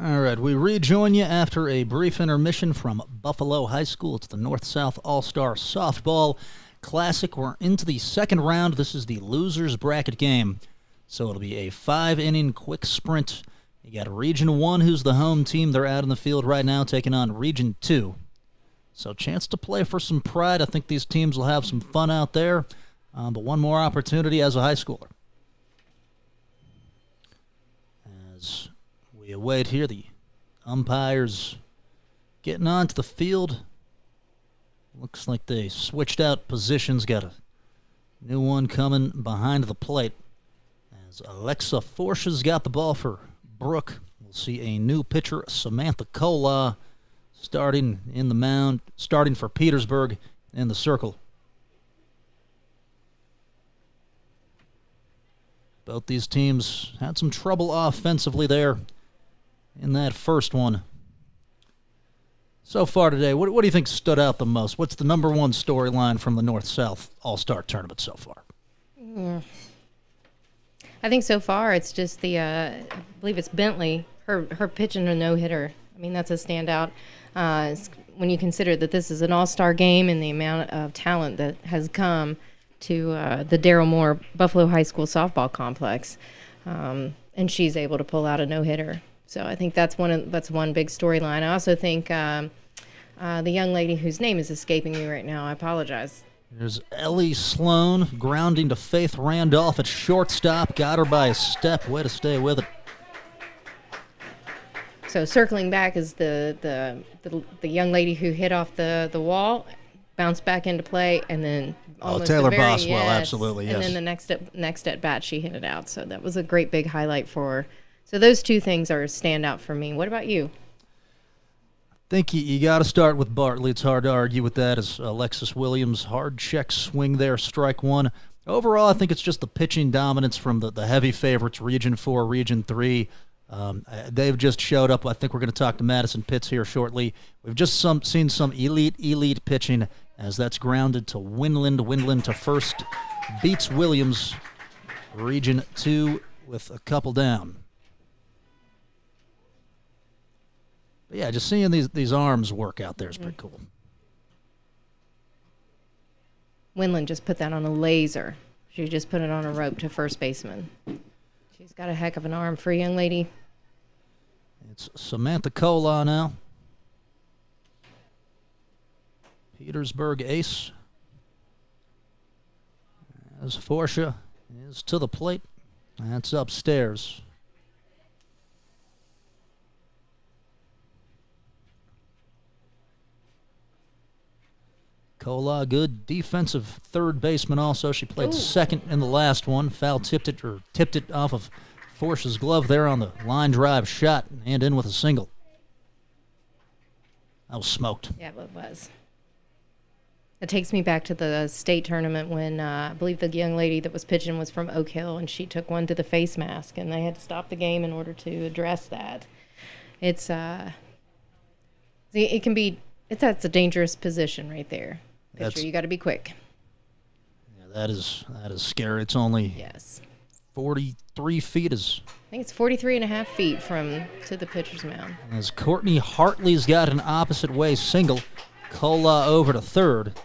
All right, we rejoin you after a brief intermission from Buffalo High School. It's the North-South All-Star Softball Classic. We're into the second round. This is the loser's bracket game, so it'll be a 5-inning quick sprint. You got Region 1, who's the home team. They're out in the field right now taking on Region 2. So chance to play for some pride. I think these teams will have some fun out there, but one more opportunity as a high schooler. As we await here, the umpires getting onto the field. Looks like they switched out positions. Got a new one coming behind the plate. As Alexa Forsha's got the ball for Brooke. We'll see a new pitcher, Samantha Kola, starting in the mound, starting for Petersburg in the circle. Both these teams had some trouble offensively there in that first one. So far today, what do you think stood out the most? What's the number one storyline from the North-South All-Star Tournament so far? I think so far it's just the, I believe it's Bentley, her pitching a no-hitter. I mean, that's a standout. When you consider that this is an all-star game and the amount of talent that has come to the Darrell Moore Buffalo High School softball complex, and she's able to pull out a no-hitter. So I think that's one big storyline. I also think the young lady whose name is escaping me right now, I apologize. There's Ellie Sloan grounding to Faith Randolph at shortstop. Got her by a step. Way to stay with it. So circling back is the young lady who hit off the wall, bounced back into play, and then almost Taylor Boswell, absolutely, yes. And then the next at bat she hit it out. So that was a great big highlight for her. So those two things are a standout for me. What about you? I think you got to start with Bartley. It's hard to argue with that, as Alexis Williams, hard check swing there, strike one. Overall, I think it's just the pitching dominance from the heavy favorites, Region 4, Region 3. They've just showed up. I think we're going to talk to Madison Pitts here shortly. We've just seen some elite pitching, as that's grounded to Winland. Winland to first, beats Williams, Region 2 with a couple down. But yeah, just seeing these arms work out there is pretty cool. Winland just put that on a laser. She just put it on a rope to first baseman. She's got a heck of an arm for a young lady. It's Samantha Kola now. Petersburg ace. As Forsha is to the plate. That's upstairs. Kola, good defensive third baseman also. She played second in the last one. Foul tipped it off of Forsha's glove there on the line drive shot and in with a single. That was smoked. Yeah, it was. It takes me back to the state tournament when I believe the young lady that was pitching was from Oak Hill, and she took one to the face mask, and they had to stop the game in order to address that. It's that's a dangerous position right there. Pitcher, you got to be quick. Yeah, that is scary. It's only 43 feet. I think it's 43 and a half feet to the pitcher's mound. As Courtney Hartley's got an opposite way single. Kola over to third.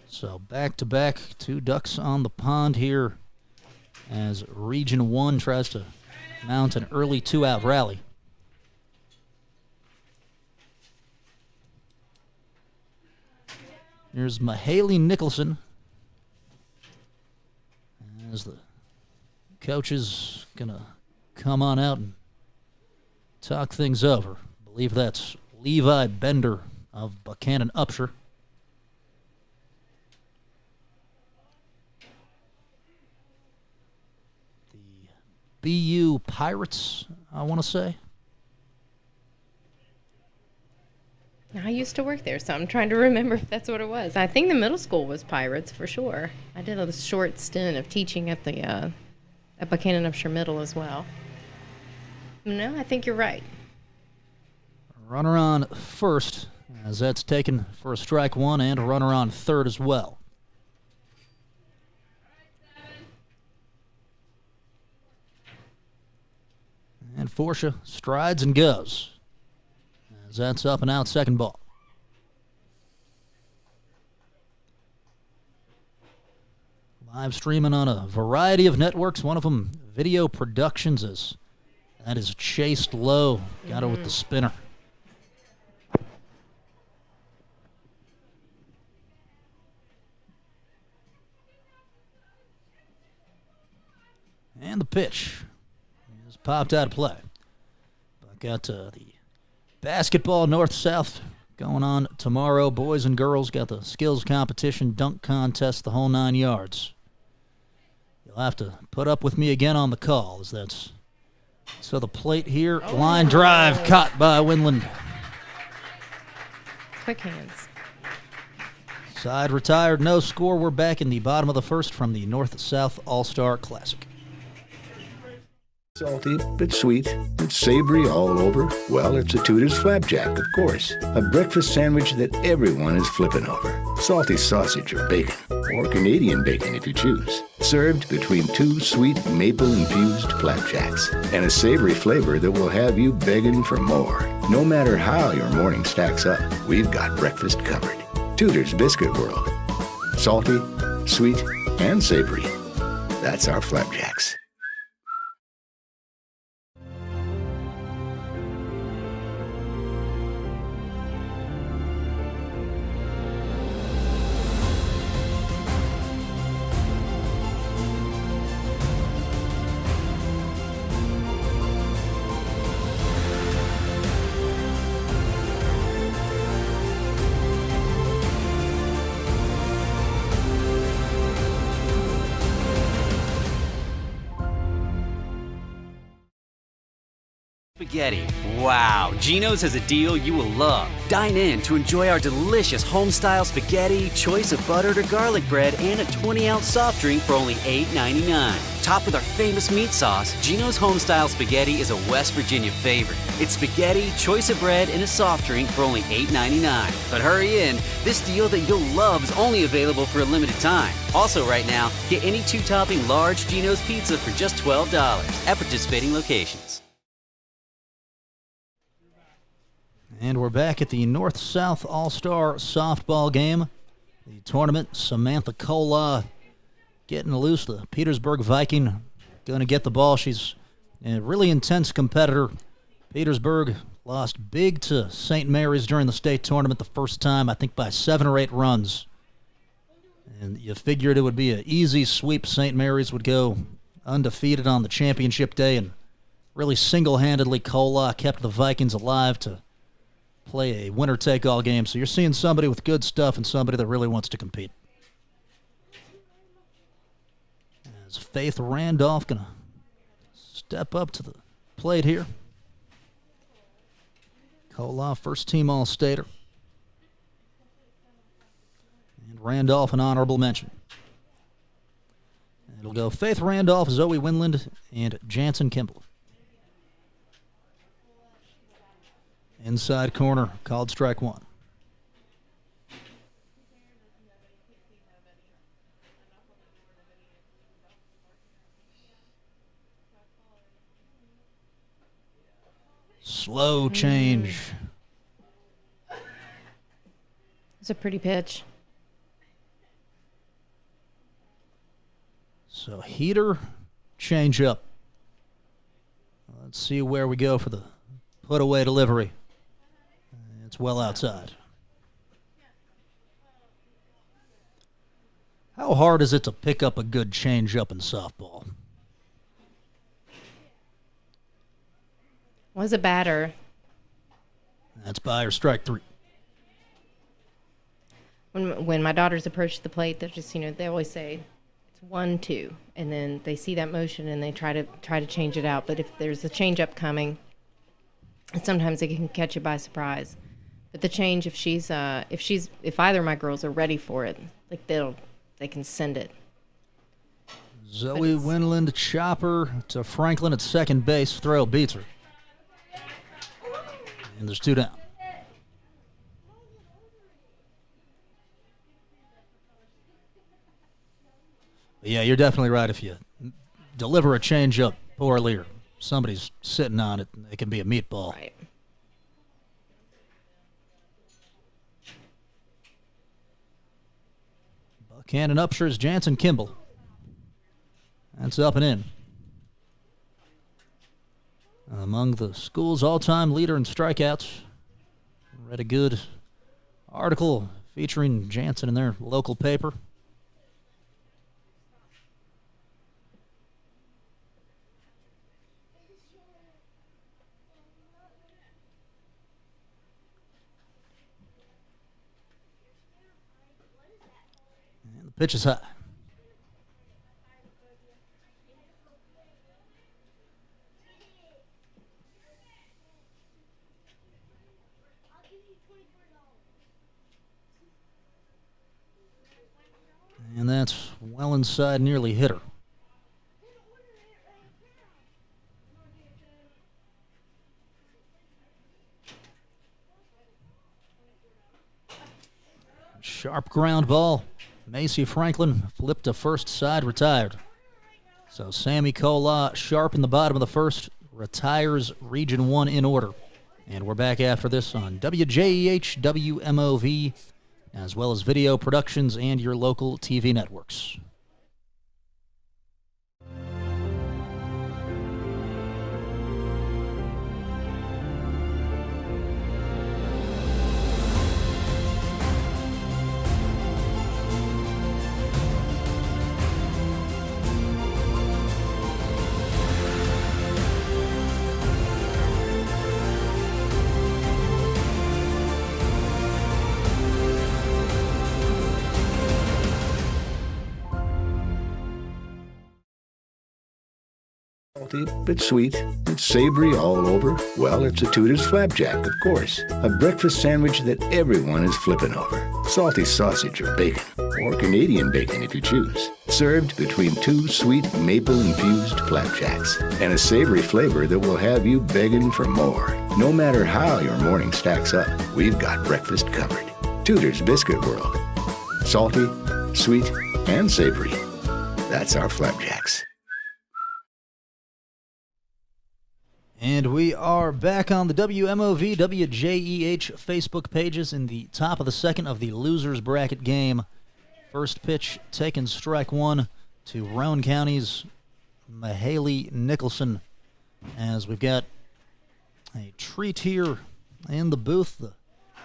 So back-to-back, two ducks on the pond here as Region 1 tries to mount an early two-out rally. Here's Mahaley Nicholson as the coach is going to come on out and talk things over. I believe that's Levi Bender of Buchanan Upshur. The BU Pirates, I want to say. I used to work there, so I'm trying to remember if that's what it was. I think the middle school was Pirates for sure. I did a short stint of teaching at the at Buchanan Upshur Middle as well. No, I think you're right. Runner on first, as that's taken for a strike one, and a runner on third as well. And Forsha strides and goes. As that's up and out, second ball. Live streaming on a variety of networks, one of them Video Productions. That is chased low. Got her with the spinner. And the pitch is popped out of play. But got the basketball north-south going on tomorrow. Boys and girls got the skills competition, dunk contest, the whole 9 yards. You'll have to put up with me again on the call, as that's so the plate here. Line drive caught by Winland. Quick hands. Side retired, no score. We're back in the bottom of the first from the North-South All-Star Classic. Salty, but sweet, it's savory all over. Well, it's a Tudor's Flapjack, of course. A breakfast sandwich that everyone is flipping over. Salty sausage or bacon, or Canadian bacon if you choose. Served between 2 sweet maple-infused flapjacks, and a savory flavor that will have you begging for more. No matter how your morning stacks up, we've got breakfast covered. Tudor's Biscuit World. Salty, sweet, and savory. That's our flapjacks. Spaghetti. Wow, Geno's has a deal you will love. Dine in to enjoy our delicious home-style spaghetti, choice of buttered or garlic bread, and a 20-ounce soft drink for only $8.99. Topped with our famous meat sauce, Geno's home-style spaghetti is a West Virginia favorite. It's spaghetti, choice of bread, and a soft drink for only $8.99. But hurry in, this deal that you'll love is only available for a limited time. Also right now, get any 2-topping large Geno's pizza for just $12 at participating locations. And we're back at the North-South All-Star softball game. The tournament, Samantha Kola getting loose. The Petersburg Viking going to get the ball. She's a really intense competitor. Petersburg lost big to St. Mary's during the state tournament the first time, I think by 7 or 8 runs. And you figured it would be an easy sweep. St. Mary's would go undefeated on the championship day, and really single-handedly Kola kept the Vikings alive to play a winner-take-all game. So you're seeing somebody with good stuff and somebody that really wants to compete. As Faith Randolph going to step up to the plate here. Kola, first-team All-Stater. And Randolph, an honorable mention. And it'll go Faith Randolph, Zoe Winland, and Jansen Kimball. Inside corner, called strike 1. Slow change. It's a pretty pitch. So heater, change up. Let's see where we go for the put-away delivery. It's well outside. How hard is it to pick up a good change-up in softball? Was a batter. That's by or strike 3. When my daughters approach the plate, they're just, they always say it's 1-2, and then they see that motion and they try to change it out. But if there's a change-up coming, sometimes it can catch you by surprise. But the change, if either of my girls are ready for it, like they can send it. Zoe Winland, chopper to Franklin at second base. Throw beats her. And there's 2 down. But yeah, you're definitely right. If you deliver a changeup poorly or somebody's sitting on it, it can be a meatball. Right. Buckhannon Upshur's Jansen Kimball. That's up and in. Among the school's all-time leader in strikeouts. Read a good article featuring Jansen in their local paper. And the pitch is high. And that's well inside, nearly hit her. Sharp ground ball. Macy Franklin flipped to first side, retired. So Sammy Cola, sharp in the bottom of the first, retires Region 1 in order. And we're back after this on WJEH, WMOV, as well as video productions and your local TV networks. Salty but sweet. It's savory all over. Well, it's a Tudor's Flapjack, of course. A breakfast sandwich that everyone is flipping over. Salty sausage or bacon, or Canadian bacon if you choose. Served between two sweet maple-infused flapjacks. And a savory flavor that will have you begging for more. No matter how your morning stacks up, we've got breakfast covered. Tudor's Biscuit World. Salty, sweet, and savory. That's our flapjacks. And we are back on the WMOV, WJEH Facebook pages in the top of the second of the losers bracket game. First pitch taken, strike one to Rowan County's Mahaley Nicholson. As we've got a treat here in the booth, the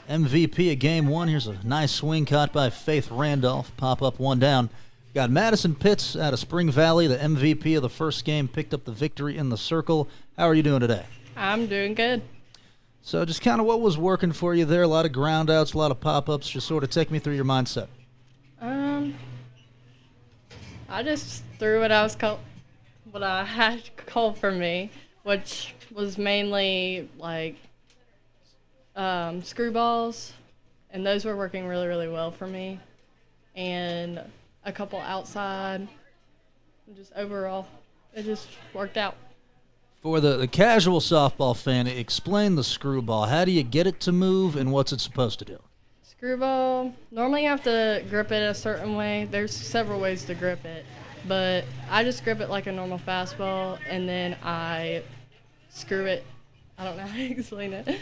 MVP of game one. Here's a nice swing caught by Faith Randolph. Pop up, one down. Got Madison Pitts out of Spring Valley, the MVP of the first game, picked up the victory in the circle. How are you doing today? I'm doing good. So just kind of what was working for you there? A lot of ground outs, a lot of pop-ups. Just sort of take me through your mindset. I just threw what I had called for me, which was mainly like screwballs, and those were working really, really well for me. And a couple outside. Just overall, it just worked out. For the casual softball fan, explain the screwball. How do you get it to move, and what's it supposed to do? Screwball, normally you have to grip it a certain way. There's several ways to grip it, but I just grip it like a normal fastball, and then I screw it. I don't know how to explain it.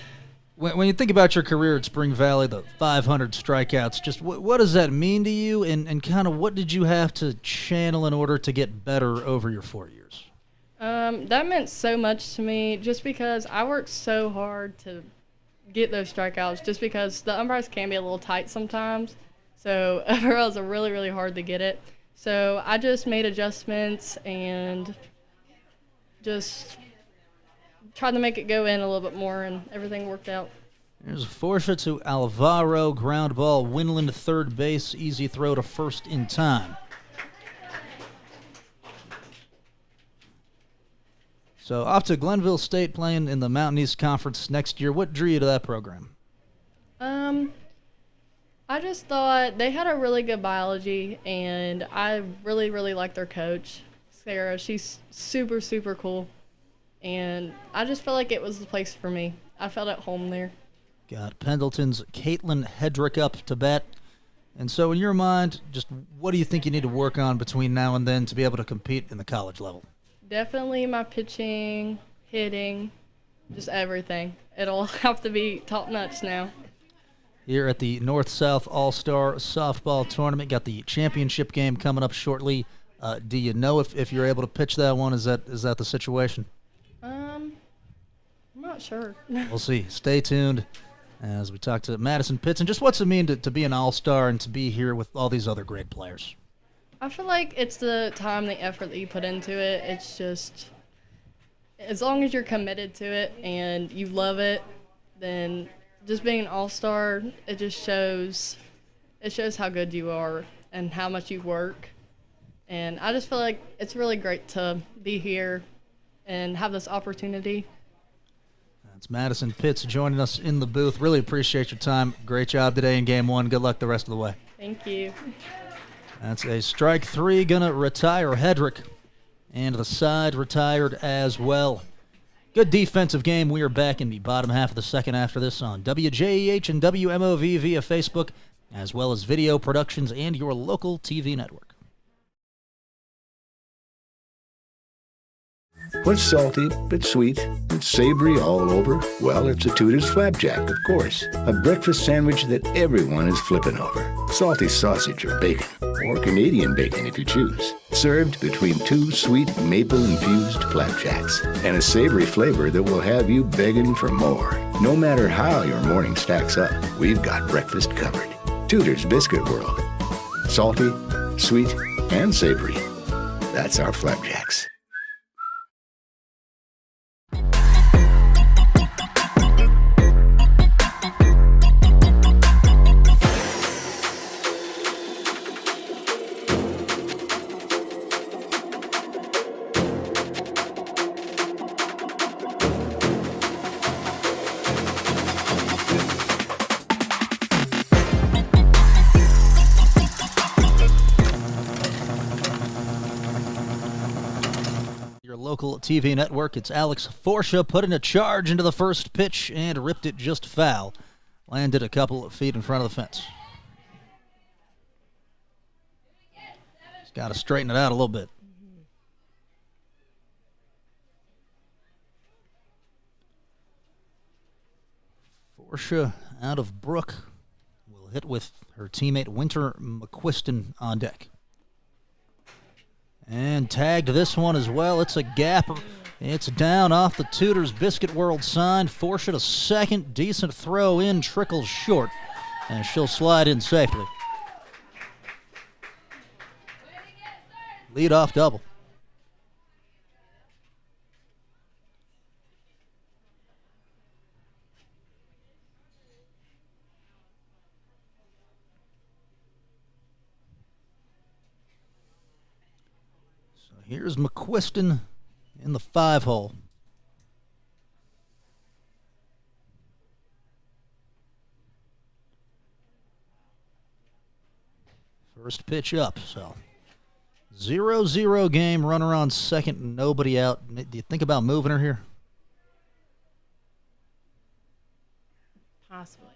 When you think about your career at Spring Valley, the 500 strikeouts, just what does that mean to you, and kind of what did you have to channel in order to get better over your 4 years? That meant so much to me just because I worked so hard to get those strikeouts, just because the umpires can be a little tight sometimes. So overall, it's really, really hard to get it. So I just made adjustments and just tried to make it go in a little bit more, and everything worked out. There's a forfeit to Alvaro, ground ball, Winland third base, easy throw to first in time. So off to Glenville State playing in the Mountain East Conference next year. What drew you to that program? I just thought they had a really good biology, and I really, really like their coach, Sarah. She's super, super cool. And I just felt like it was the place for me. I felt at home there. Got Pendleton's Caitlin Hedrick up to bat. And so in your mind, just what do you think you need to work on between now and then to be able to compete in the college level? Definitely my pitching, hitting, just everything. It'll have to be top notch now. Here at the North-South All-Star Softball Tournament, got the championship game coming up shortly. Do you know if you're able to pitch that one? Is that the situation? I'm not sure. We'll see. Stay tuned as we talk to Madison Pitts. And just what's it mean to be an all-star and to be here with all these other great players? I feel like it's the time, the effort that you put into it. It's just, as long as you're committed to it and you love it, then just being an all-star, it just shows how good you are and how much you work. And I just feel like it's really great to be here and have this opportunity. That's Madison Pitts joining us in the booth. Really appreciate your time. Great job today in Game 1. Good luck the rest of the way. Thank you. That's a strike 3, gonna retire Hedrick. And the side retired as well. Good defensive game. We are back in the bottom half of the second after this on WJEH and WMOV via Facebook, as well as video productions and your local TV network. What's salty but sweet and savory all over? Well, it's a Tudor's Flapjack, of course. A breakfast sandwich that everyone is flipping over. Salty sausage or bacon, or Canadian bacon if you choose. Served between 2 sweet maple-infused flapjacks and a savory flavor that will have you begging for more. No matter how your morning stacks up, we've got breakfast covered. Tudor's Biscuit World. Salty, sweet, and savory. That's our flapjacks. Local TV network, it's Alex Forsha putting a charge into the first pitch and ripped it just foul. Landed a couple of feet in front of the fence. He's got to straighten it out a little bit. Forsha out of Brook will hit with her teammate Winter McQuiston on deck. And tagged this one as well. It's a gap. It's down off the Tudor's Biscuit World sign. Forsha to second. Decent throw in. Trickles short. And she'll slide in safely. Lead off double. Here's McQuiston in the 5-hole. First pitch up, so 0-0 game, runner on second, nobody out. Do you think about moving her here? Possibly.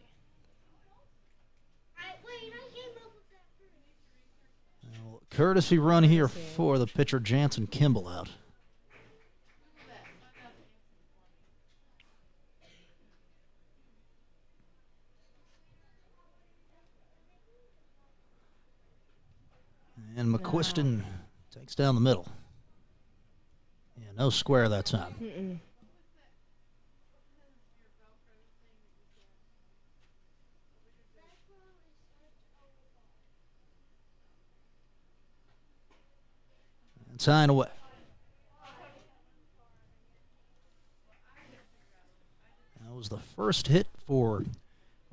Courtesy run here for the pitcher, Jansen Kimball out. And McQuiston takes down the middle. Yeah, no square that time. Tying away. That was the first hit for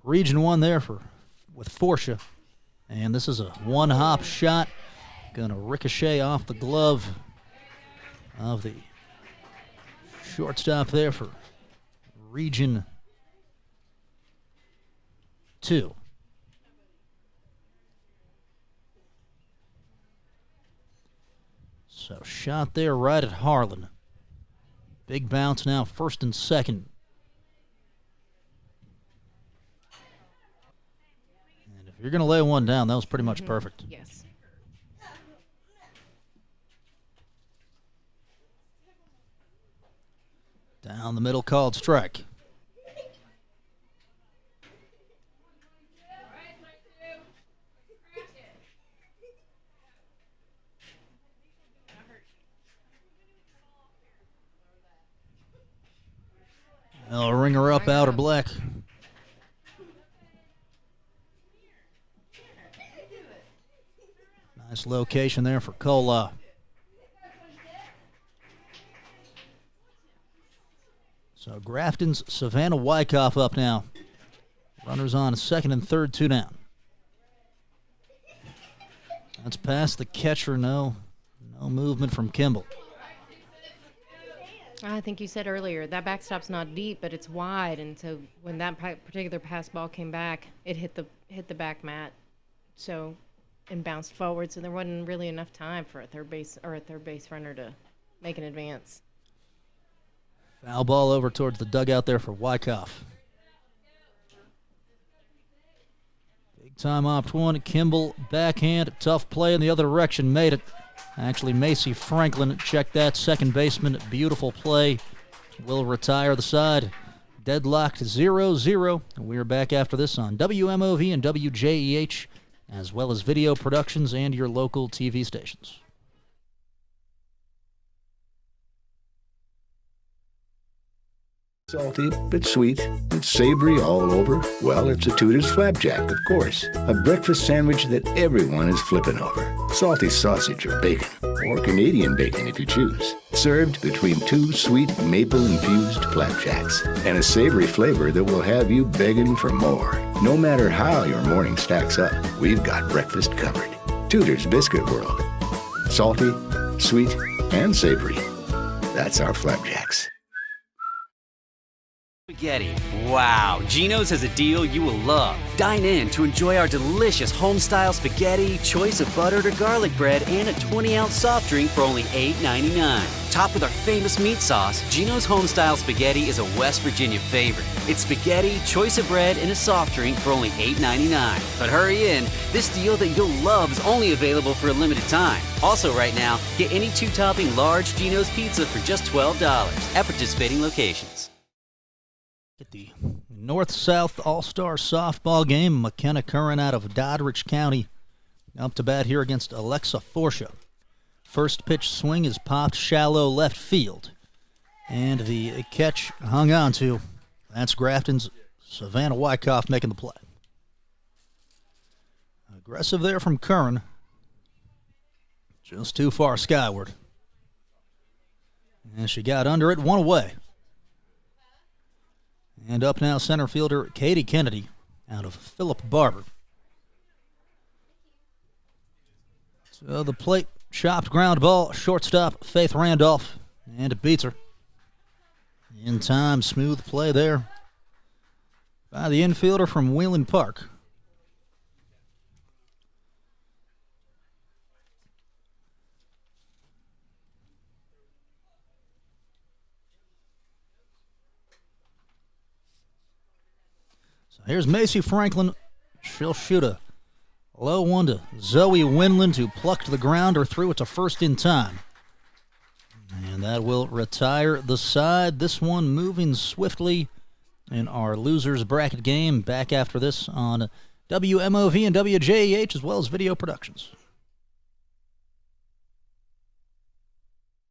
Region 1 there with Forsha. And this is a one-hop shot. Gonna ricochet off the glove of the shortstop there for Region 2. So shot there right at Harlan. Big bounce now, first and second. And if you're going to lay one down, that was pretty much perfect. Yes. Down the middle, called strike. They'll ring her up, outer black. Nice location there for Cola. So Grafton's Savannah Wyckoff up now. Runners on second and third, 2 down. That's past the catcher. No movement from Kimball. I think you said earlier that backstop's not deep, but it's wide, and so when that particular pass ball came back, it hit the back mat, so and bounced forward. So there wasn't really enough time for a third base runner to make an advance. Foul ball over towards the dugout there for Wyckoff. Big time opt one. Kimball backhand, tough play in the other direction, made it. Actually, Macy Franklin checked that, second baseman. Beautiful play. Will retire the side. Deadlocked 0-0. We are back after this on WMOV and WJEH, as well as video productions and your local TV stations. Salty, but sweet, and savory all over. Well, it's a Tudor's Flapjack, of course. A breakfast sandwich that everyone is flipping over. Salty sausage or bacon, or Canadian bacon if you choose. Served between 2 sweet maple-infused flapjacks, and a savory flavor that will have you begging for more. No matter how your morning stacks up, we've got breakfast covered. Tudor's Biscuit World. Salty, sweet, and savory. That's our flapjacks. Spaghetti. Wow, Geno's has a deal you will love. Dine in to enjoy our delicious home-style spaghetti, choice of buttered or garlic bread, and a 20-ounce soft drink for only $8.99. Topped with our famous meat sauce, Geno's home-style spaghetti is a West Virginia favorite. It's spaghetti, choice of bread, and a soft drink for only $8.99. But hurry in, this deal that you'll love is only available for a limited time. Also right now, get any 2-topping large Geno's pizza for just $12 at participating locations. At the North-South All-Star softball game, McKenna Curran out of Doddridge County up to bat here against Alexa Forsha. First pitch swing is popped shallow left field, and the catch hung on to. That's Grafton's Savannah Wyckoff making the play. Aggressive there from Curran. Just too far skyward. And she got under it, 1 away. And up now, center fielder Katie Kennedy out of Philip Barber. So the plate, chopped ground ball, shortstop Faith Randolph, and it beats her. In time, smooth play there by the infielder from Wheeling Park. Here's Macy Franklin. She'll shoot a low one to Zoe Winland, who plucked the grounder through it to first in time. And that will retire the side. This one moving swiftly in our losers bracket game. Back after this on WMOV and WJEH, as well as video productions.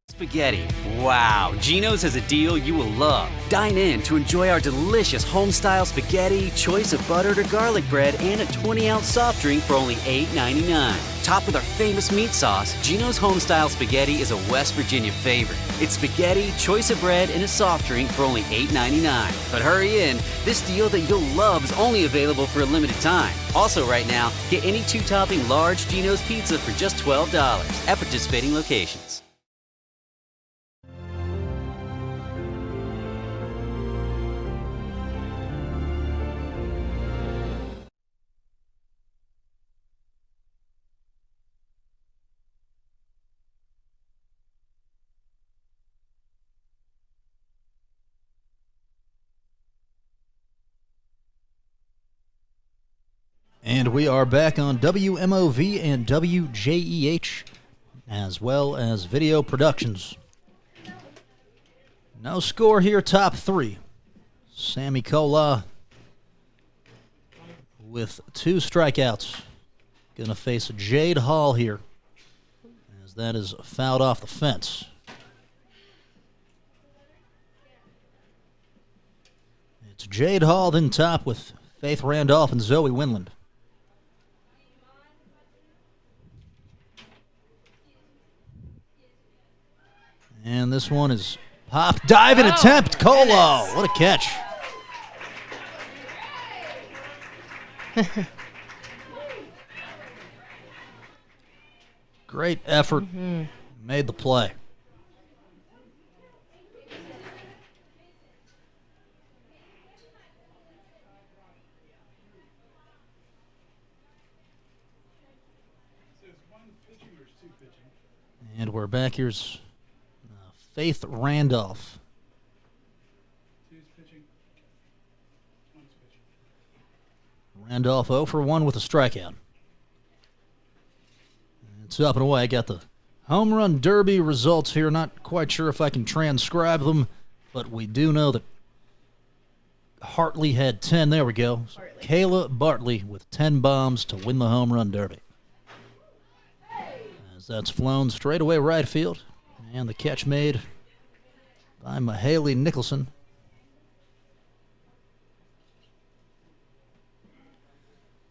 Spaghetti. Wow, Geno's has a deal you will love. Dine in to enjoy our delicious home-style spaghetti, choice of buttered or garlic bread, and a 20-ounce soft drink for only $8.99. Topped with our famous meat sauce, Geno's home-style spaghetti is a West Virginia favorite. It's spaghetti, choice of bread, and a soft drink for only $8.99. But hurry in, this deal that you'll love is only available for a limited time. Also right now, get any 2-topping large Geno's pizza for just $12 at participating locations. And we are back on WMOV and WJEH, as well as video productions. No score here, top three. Sammy Kola with 2 strikeouts. Going to face Jade Hall here, as that is fouled off the fence. It's Jade Hall then top with Faith Randolph and Zoe Winland. And this one is pop, dive, and attempt. Kola, what a catch. Great effort. Made the play. And we're back. Here's Faith Randolph. Randolph 0 for 1 with a strikeout. It's up and away. I got the home run derby results here. Not quite sure if I can transcribe them, but we do know that Hartley had 10. There we go. So Kayla Bartley with 10 bombs to win the home run derby. As that's flown straight away right field. And the catch made by Mahaley Nicholson.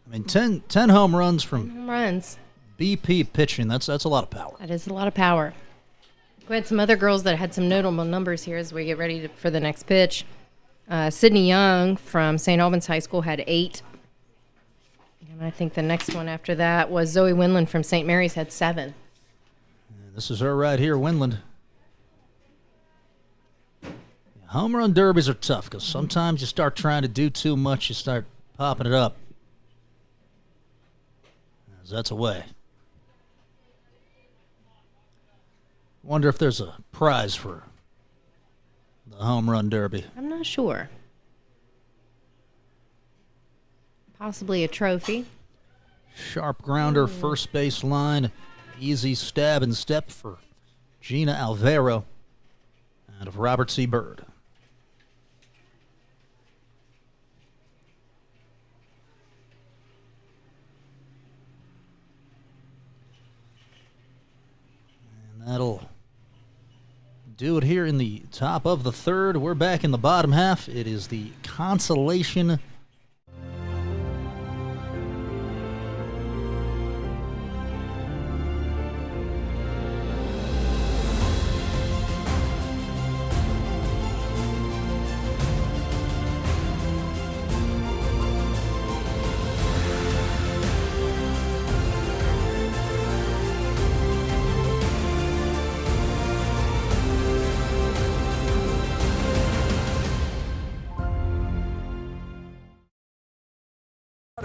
I mean, 10 home runs from Home runs. BP pitching. That's a lot of power. That is a lot of power. We had some other girls that had some notable numbers here as we get ready for the next pitch. Sydney Young from St. Albans High School had 8. And I think the next one after that was Zoe Winland from St. Mary's had 7. And this is her right here, Winland. Home run derbies are tough because sometimes you start trying to do too much, you start popping it up. As that's away. Wonder if there's a prize for the home run derby. I'm not sure. Possibly a trophy. Sharp grounder, first base line. Easy stab and step for Gina Alvaro out of Robert C. Byrd. And that'll do it here in the top of the third. We're back in the bottom half. It is the consolation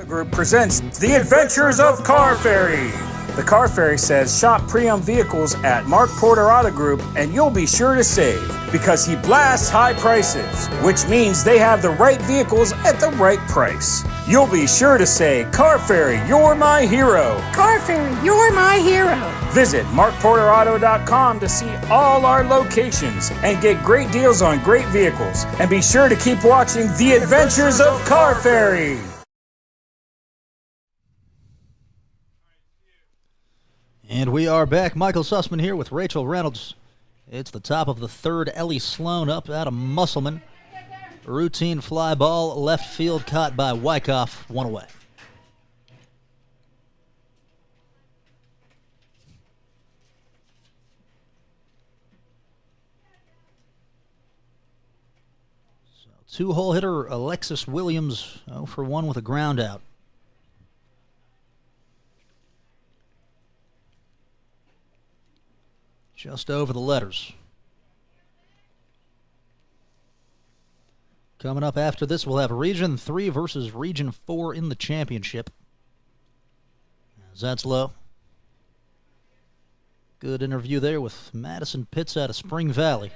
Group presents The Adventures of Car Ferry. The Car Ferry says shop pre-owned vehicles at Mark Porter Auto Group and you'll be sure to save because he blasts high prices, which means they have the right vehicles at the right price. You'll be sure to say, Car Ferry, you're my hero. Car Ferry, you're my hero. Visit markporterauto.com to see all our locations and get great deals on great vehicles. And be sure to keep watching The Adventures of Car Ferry. And we are back. Michael Sussman here with Rachel Reynolds. It's the top of the third. Ellie Sloan up out of Musselman. Routine fly ball, left field caught by Wyckoff, 1 away. So 2-hole hitter Alexis Williams, 0 for 1 with a ground out. Just over the letters. Coming up after this, we'll have Region 3 versus Region 4 in the championship. As that's low. Good interview there with Madison Pitts out of Spring Valley.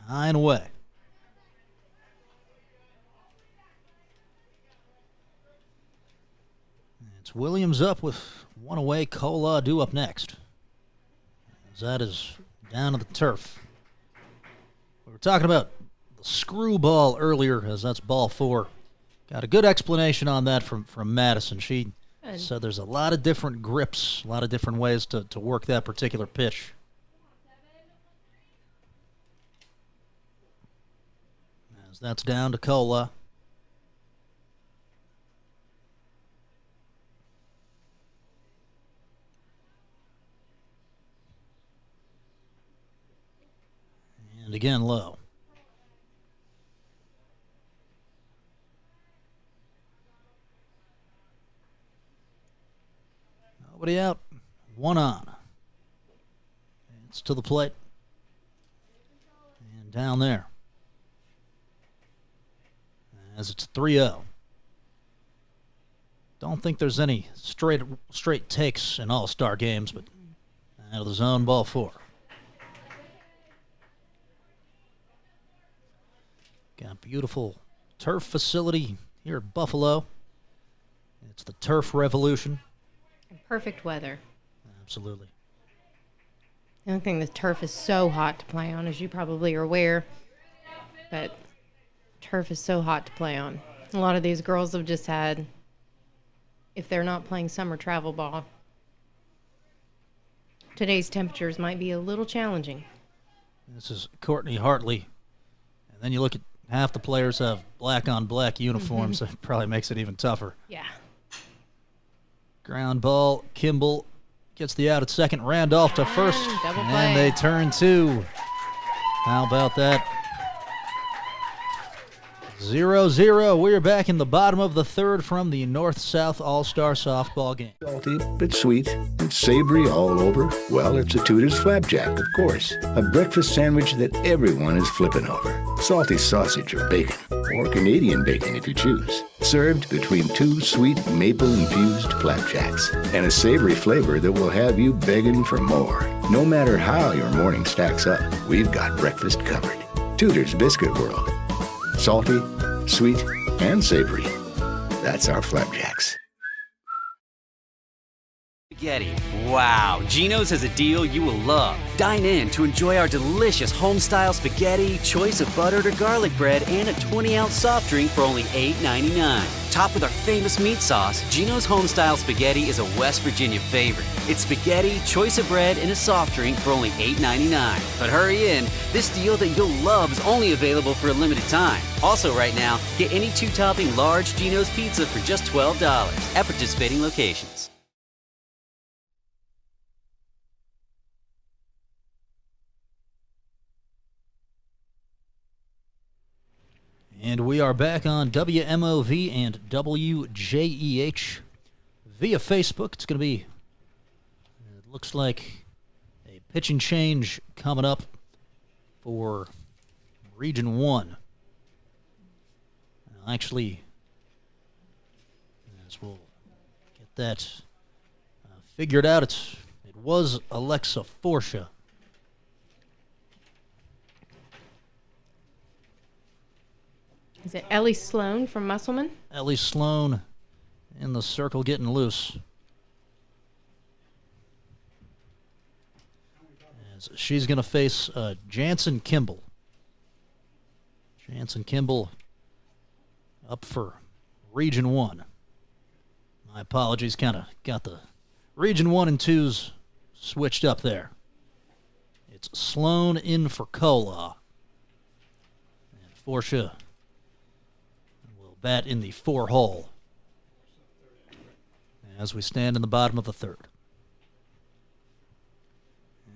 High and away. It's Williams up with 1 away. Kola due up next. That is down to the turf. We were talking about the screwball earlier, as that's ball 4. Got a good explanation on that from Madison. She said there's a lot of different grips, a lot of different ways to work that particular pitch. As that's down to Cola. And again, low. Nobody out. 1 on. It's to the plate. And down there. As it's 3-0. Don't think there's any straight takes in all-star games, but out of the zone, ball 4. Got a beautiful turf facility here at Buffalo. It's the Turf Revolution. Perfect weather. Absolutely. The only thing, the turf is so hot to play on, as you probably are aware. But turf is so hot to play on. A lot of these girls have just had, if they're not playing summer travel ball, today's temperatures might be a little challenging. This is Courtney Hartley. And then you look at half the players have black on black uniforms. So it probably makes it even tougher. Yeah. Ground ball. Kimball gets the out at second. Randolph to first. Double play. And they turn 2. How about that? 0-0. We're back in the bottom of the 3rd from the North-South All-Star softball game. Salty, but sweet, and savory all over. Well, it's a Tudor's Flapjack, of course. A breakfast sandwich that everyone is flipping over. Salty sausage or bacon, or Canadian bacon if you choose. Served between 2 sweet maple-infused flapjacks, and a savory flavor that will have you begging for more. No matter how your morning stacks up, we've got breakfast covered. Tudor's Biscuit World. Salty, sweet, and savory. That's our flapjacks. Spaghetti. Wow, Geno's has a deal you will love. Dine in to enjoy our delicious home-style spaghetti, choice of buttered or garlic bread, and a 20-ounce soft drink for only $8.99. Topped with our famous meat sauce, Geno's home-style spaghetti is a West Virginia favorite. It's spaghetti, choice of bread, and a soft drink for only $8.99. But hurry in, this deal that you'll love is only available for a limited time. Also right now, get any 2-topping large Geno's pizza for just $12 at participating locations. And we are back on WMOV and WJEH via Facebook. It's going to be, it looks like, a pitching change coming up for Region 1. Actually, as we'll get that figured out, it was Alexa Forsha. Is it Ellie Sloan from Musselman? Ellie Sloan in the circle getting loose. As she's going to face Jansen Kimball. Jansen Kimball up for Region 1. My apologies, kind of got the Region 1 and 2s switched up there. It's Sloan in for Kola. And Forsha bat in the 4 hole as we stand in the bottom of the 3rd.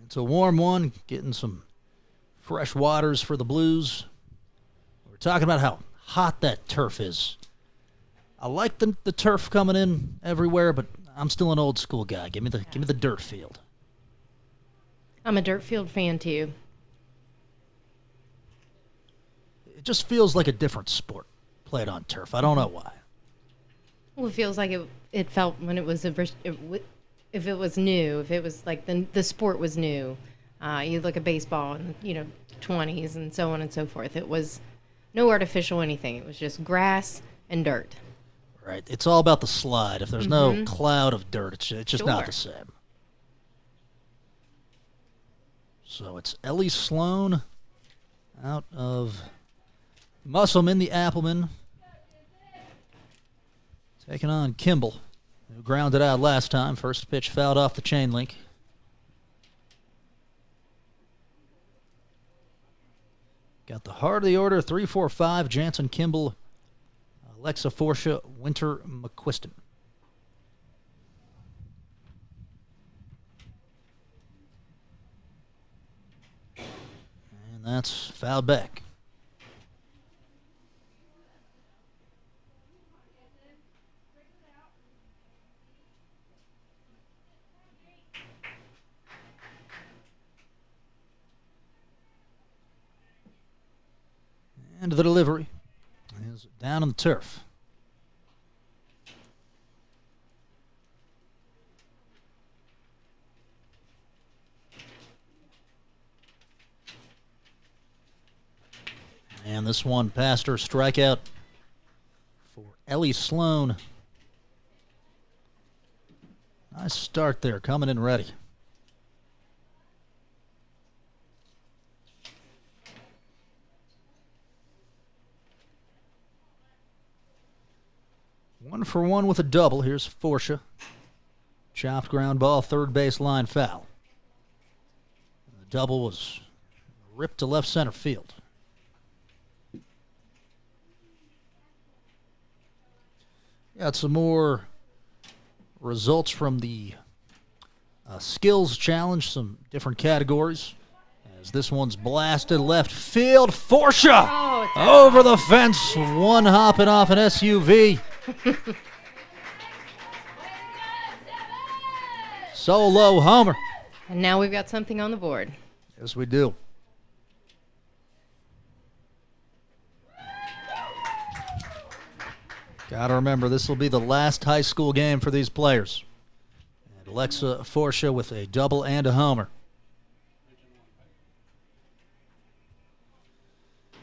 It's a warm one, getting some fresh waters for the Blues. We're talking about how hot that turf is. I like the turf coming in everywhere, but I'm still an old school guy. Give me the dirt field. I'm a dirt field fan too. It just feels like a different sport played on turf. I don't know why. Well, it feels like it felt when it was if it was new, if it was like the sport was new. You look at baseball in 20s and so on and so forth. It was no artificial anything. It was just grass and dirt. Right. It's all about the slide. If there's no cloud of dirt, it's just not the same. So it's Ellie Sloan out of Musselman, the Appleman, taking on Kimball, who grounded out last time. First pitch fouled off the chain link. Got the heart of the order, 3-4-5, Jansen Kimball, Alexa Forsha, Winter McQuiston. And that's fouled back. And the delivery is down on the turf. And this one past her, strikeout for Ellie Sloan. Nice start there, coming in ready. One for one with a double. Here's Forsha. Chopped ground ball, third base line foul. The double was ripped to left center field. Got some more results from the skills challenge, some different categories. As this one's blasted left field. Forsha over the fence, one hopping off an SUV. Solo homer. And now we've got something on the board. Yes, we do. Got to remember, this will be the last high school game for these players. And Alexa Forsha with a double and a homer.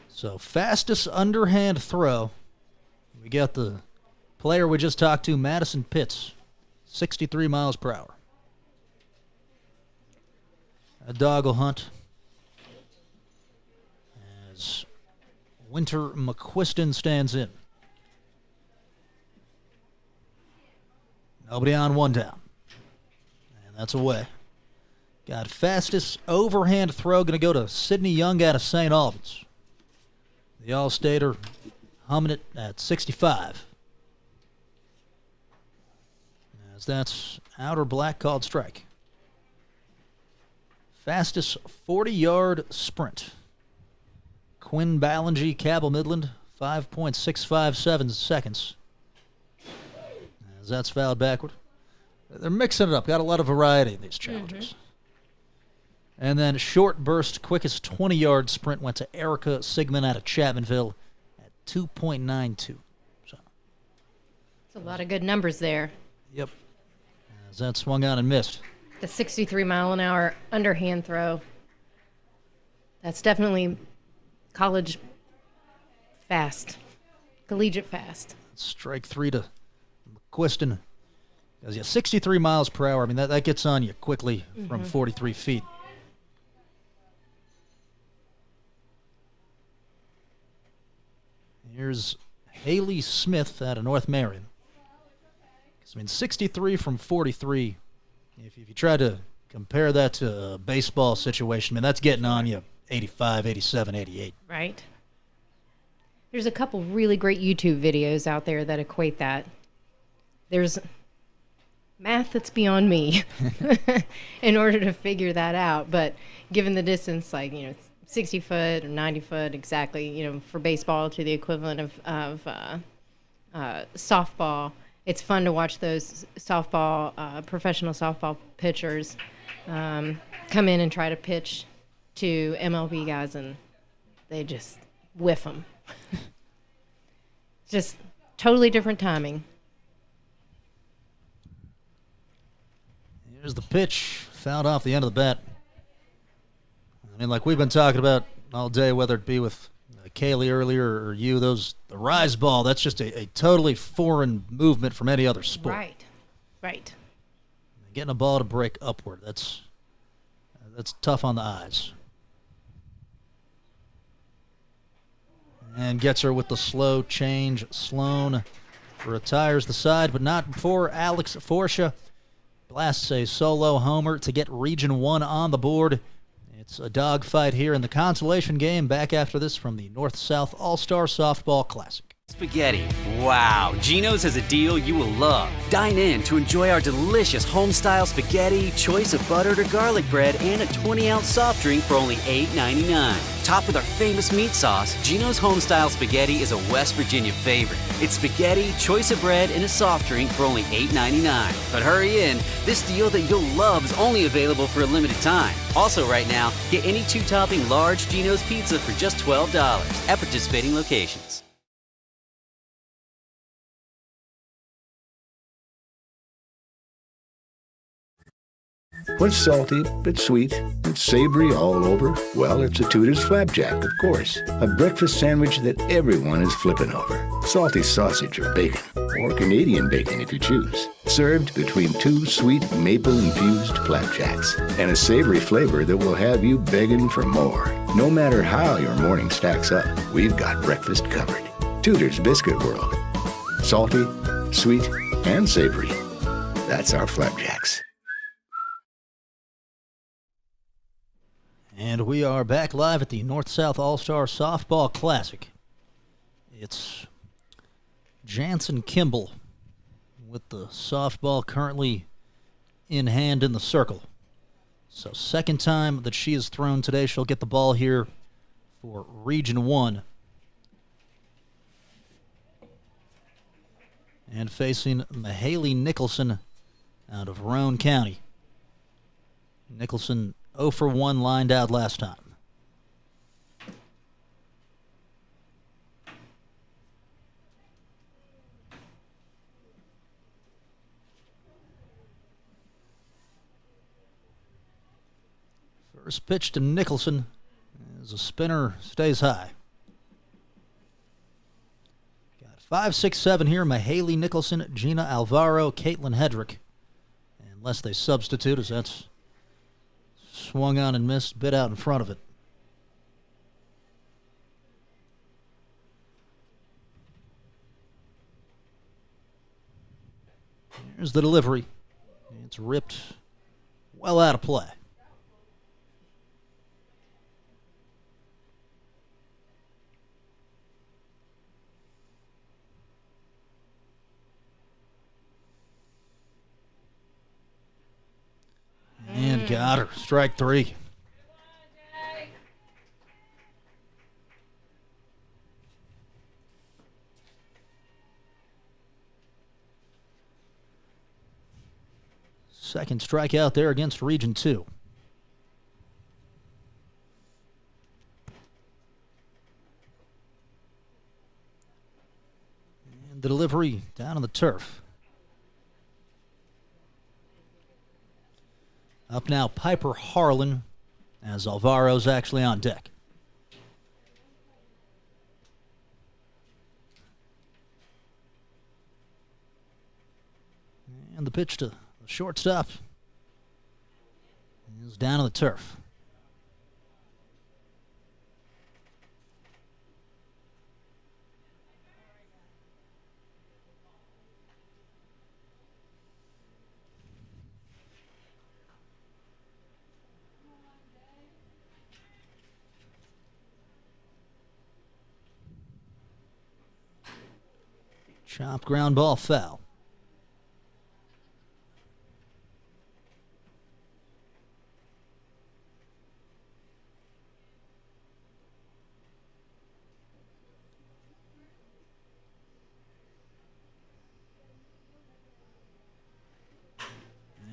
So fastest underhand throw. We got the player we just talked to, Madison Pitts, 63 miles per hour. A doggle hunt as Winter McQuiston stands in. Nobody on, one down. And that's away. Got fastest overhand throw going to go to Sydney Young out of St. Albans. The All-Stater humming it at 65. As that's outer black, called strike. Fastest 40-yard sprint. Quinn Ballingy, Cabell Midland, 5.657 seconds. As that's fouled backward. They're mixing it up. Got a lot of variety in these challenges. And then short burst, quickest 20-yard sprint went to Erica Sigmund out of Chapmanville at 2.92. So It's a lot of good numbers there. Yep. As that swung on and missed. The 63-mile-an-hour underhand throw. That's definitely college fast, collegiate fast. Strike three to McQuiston. Because 63 miles per hour. I mean, that gets on you quickly from 43 feet. Here's Haley Smith out of North Marion. I mean, 63 from 43. If you try to compare that to a baseball situation, I mean, that's getting on you 85, 87, 88. Right. There's a couple really great YouTube videos out there that equate that. There's math that's beyond me in order to figure that out. But given the distance, 60 foot or 90 foot exactly, for baseball to the equivalent of softball, it's fun to watch those professional softball pitchers come in and try to pitch to MLB guys, and they just whiff them. Just totally different timing. Here's the pitch, fouled off the end of the bat. I mean, like we've been talking about all day, whether it be with Kaylee earlier or you, the rise ball, that's just a totally foreign movement from any other sport. Right. Getting a ball to break upward, That's tough on the eyes. And gets her with the slow change. Sloan retires the side, but not before Alex Forsha blasts a solo homer to get Region 1 on the board. It's a dogfight here in the consolation game. Back after this from the North-South All-Star Softball Classic. Spaghetti. Wow, Geno's has a deal you will love. Dine in to enjoy our delicious home-style spaghetti, choice of buttered or garlic bread, and a 20-ounce soft drink for only $8.99. Topped with our famous meat sauce, Geno's home-style spaghetti is a West Virginia favorite. It's spaghetti, choice of bread, and a soft drink for only $8.99. But hurry in, this deal that you'll love is only available for a limited time. Also right now, get any two-topping large Geno's pizza for just $12 at participating locations. What's salty but sweet and savory all over? Well, it's a Tudor's Flapjack, of course. A breakfast sandwich that everyone is flipping over. Salty sausage or bacon, or Canadian bacon if you choose. Served between two sweet maple-infused flapjacks. And a savory flavor that will have you begging for more. No matter how your morning stacks up, we've got breakfast covered. Tudor's Biscuit World. Salty, sweet, and savory. That's our flapjacks. And we are back live at the North-South All-Star Softball Classic. It's Jansen Kimball with the softball currently in hand in the circle. So second time that she has thrown today. She'll get the ball here for Region 1. And facing Mahaley Nicholson out of Roane County. Nicholson 0 for 1 lined out last time. First pitch to Nicholson as a spinner stays high. Got 5, 6, 7 here. Mahaley Nicholson, Gina Alvaro, Caitlin Hedrick. Unless they substitute, as that's swung on and missed, bit out in front of it. Here's the delivery. It's ripped well out of play. And got her. Strike 3. Second strikeout there against Region 2. And the delivery down on the turf. Up now, Piper Harlan, as Alvaro's actually on deck. And the pitch to the shortstop is down on the turf. Chop ground ball foul.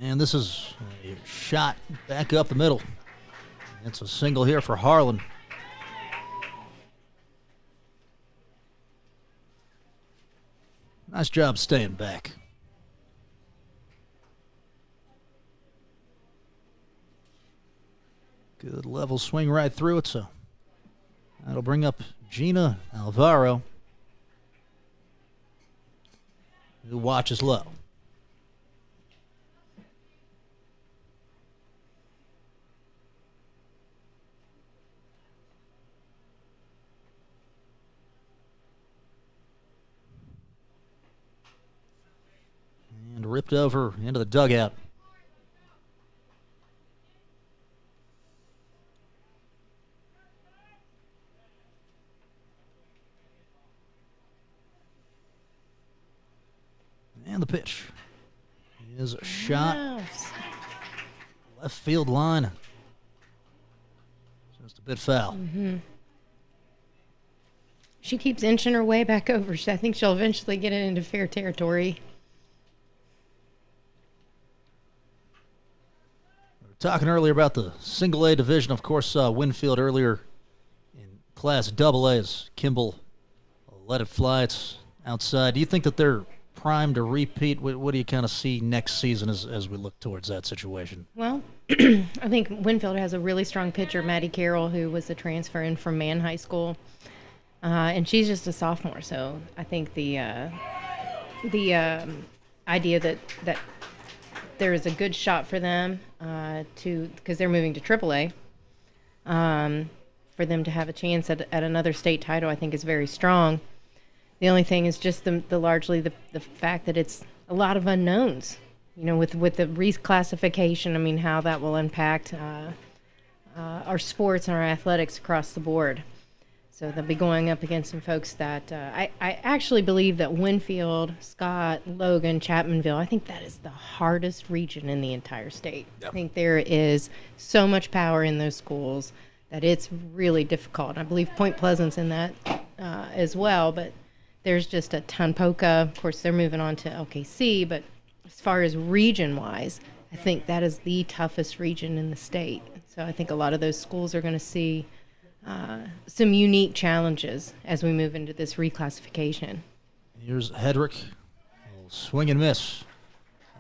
And this is a shot back up the middle. It's a single here for Harlan. Nice job staying back. Good level swing right through it, so that'll bring up Gina Alvaro, who watches low. Tipped over into the dugout. And the pitch is a shot. Yes. Left field line. Just a bit foul. She keeps inching her way back over. I think she'll eventually get it into fair territory. We were talking earlier about the single A division. Of course, Winfield earlier in Class AA as Kimball let it fly. It's outside. Do you think that they're primed to repeat? What do you kind of see next season as we look towards that situation? Well, I think Winfield has a really strong pitcher, Maddie Carroll, who was a transfer in from Mann High School. And she's just a sophomore, so I think the idea that there is a good shot for them because they're moving to AAA, for them to have a chance at another state title, I think is very strong. The only thing is just largely the fact that it's a lot of unknowns, with the reclassification. I mean, how that will impact our sports and our athletics across the board. So they'll be going up against some folks that I actually believe that Winfield, Scott, Logan, Chapmanville, I think that is the hardest region in the entire state. Yep. I think there is so much power in those schools that it's really difficult. I believe Point Pleasant's in that as well, but there's just a ton. Poca, of course, they're moving on to LKC, but as far as region-wise, I think that is the toughest region in the state. So I think a lot of those schools are going to see some unique challenges as we move into this reclassification. Here's Hedrick. Swing and miss.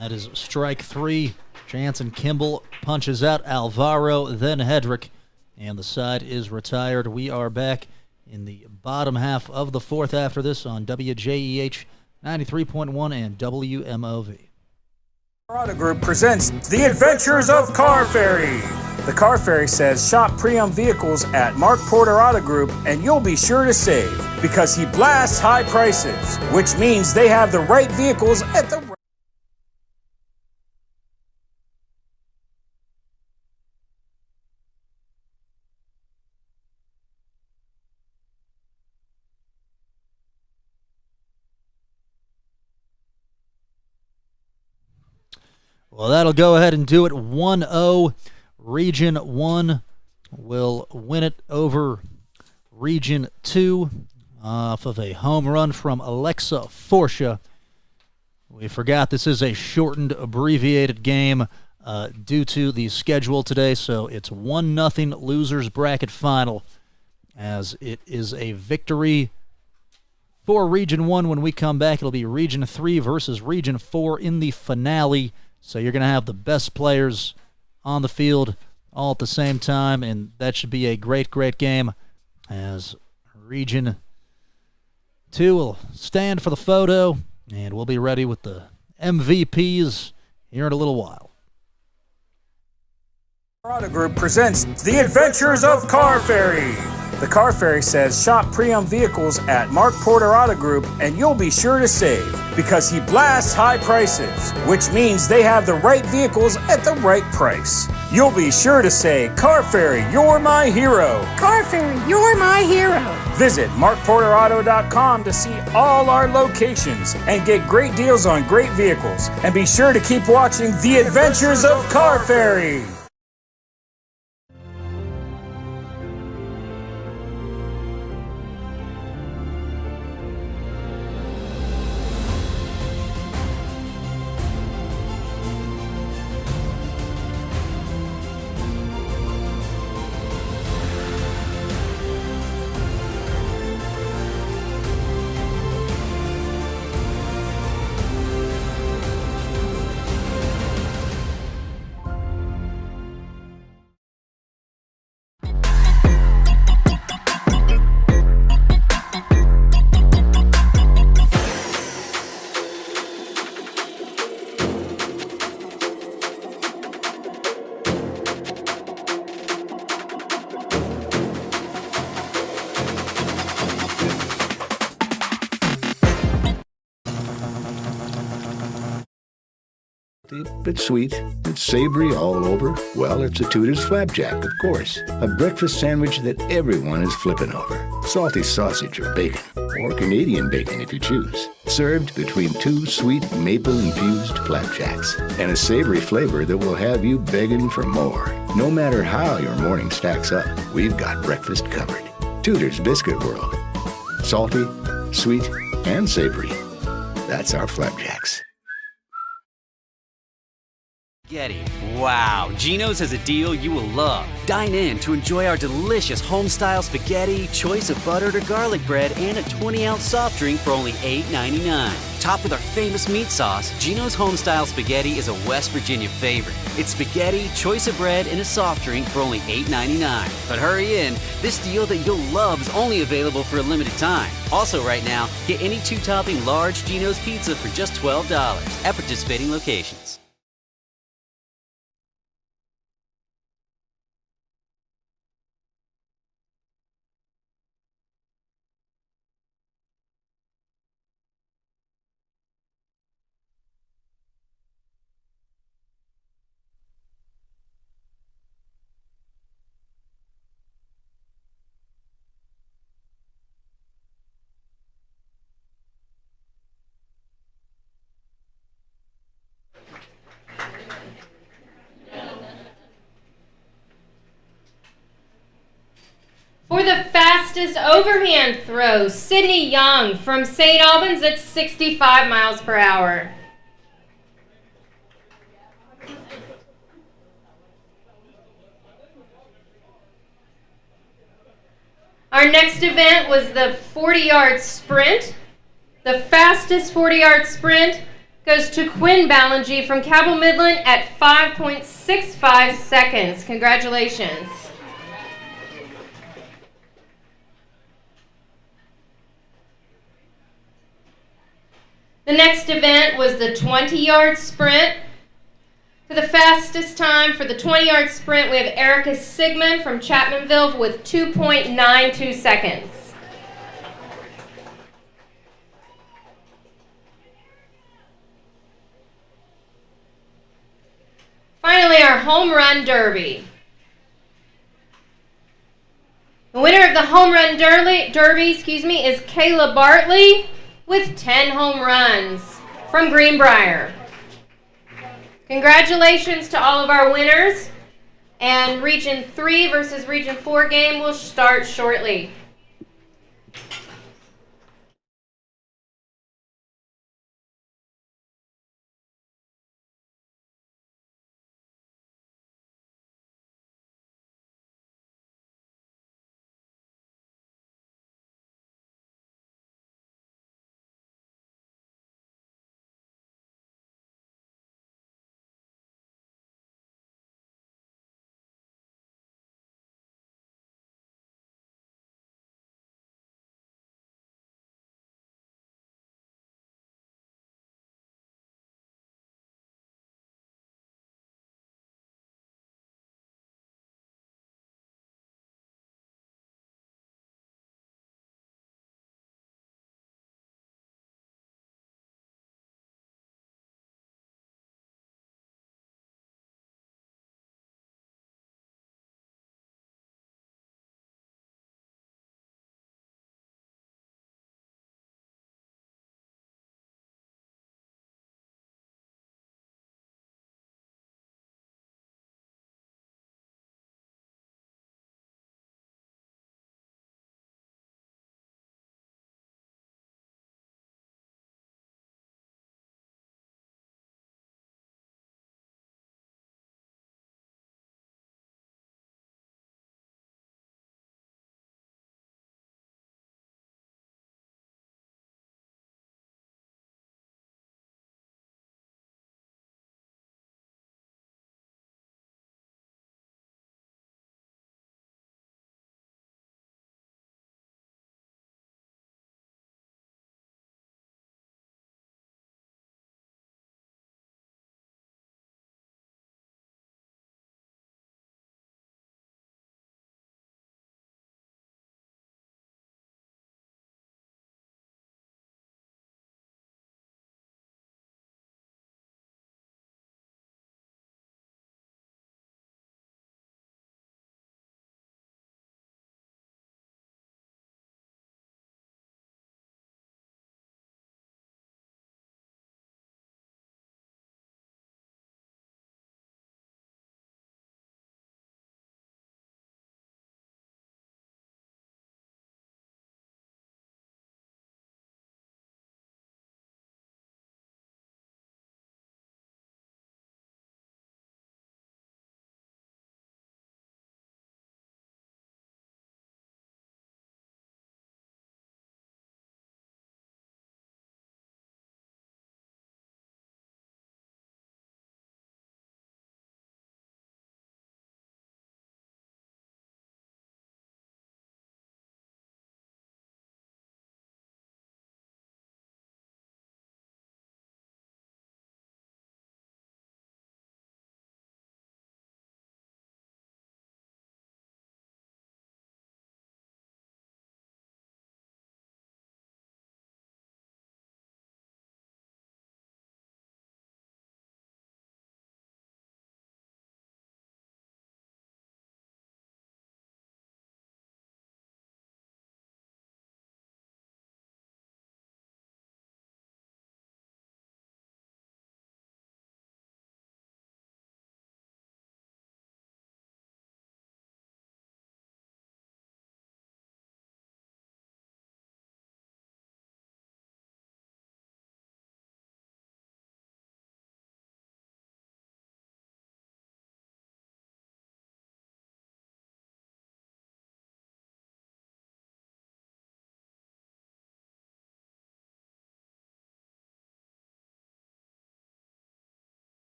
That is strike 3. Jansen Kimball punches out Alvaro, then Hedrick, and the side is retired. We are back in the bottom half of the fourth after this on WJEH 93.1 and WMOV. Auto Group presents The Adventures of Car Ferry. The Car Ferry says shop pre-owned vehicles at Mark Porter Auto Group and you'll be sure to save because he blasts high prices, which means they have the right vehicles at the right. Well, that'll go ahead and do it. 1-0. Region 1 will win it over Region 2 off of a home run from Alexa Forsha. We forgot this is a shortened, abbreviated game due to the schedule today, so it's 1-0 losers bracket final, as it is a victory for Region 1. When we come back, it'll be Region 3 versus Region 4 in the finale. So you're going to have the best players on the field all at the same time, and that should be a great, great game as Region 2 will stand for the photo, and we'll be ready with the MVPs here in a little while. Auto Group presents The Adventures of Car Ferry. The Car Ferry says shop pre-owned vehicles at Mark Porter Auto Group and you'll be sure to save because he blasts high prices, which means they have the right vehicles at the right price. You'll be sure to say, Car Ferry, you're my hero. Car Ferry, you're my hero. Visit markporterauto.com to see all our locations and get great deals on great vehicles. And be sure to keep watching The Adventures of Car Ferry. It's sweet, it's savory all over. Well, it's a Tudor's Flapjack, of course. A breakfast sandwich that everyone is flipping over. Salty sausage or bacon, or Canadian bacon if you choose. Served between two sweet maple-infused flapjacks. And a savory flavor that will have you begging for more. No matter how your morning stacks up, we've got breakfast covered. Tudor's Biscuit World. Salty, sweet, and savory. That's our flapjacks. Spaghetti. Wow, Geno's has a deal you will love. Dine in to enjoy our delicious home-style spaghetti, choice of buttered or garlic bread, and a 20-ounce soft drink for only $8.99. Topped with our famous meat sauce, Geno's home-style spaghetti is a West Virginia favorite. It's spaghetti, choice of bread, and a soft drink for only $8.99. But hurry in, this deal that you'll love is only available for a limited time. Also right now, get any two-topping large Geno's pizza for just $12 at participating locations. For the fastest overhand throw, Sydney Young from St. Albans at 65 miles per hour. Our next event was the 40-yard sprint. The fastest 40-yard sprint goes to Quinn Ballingy from Cabell Midland at 5.65 seconds. Congratulations. The next event was the 20-yard sprint. For the fastest time for the 20-yard sprint, we have Erica Sigmund from Chapmanville with 2.92 seconds. Finally, our home run derby. The winner of the home run derby, is Kayla Bartley with 10 home runs from Greenbrier. Congratulations to all of our winners, and Region 3 versus Region 4 game will start shortly.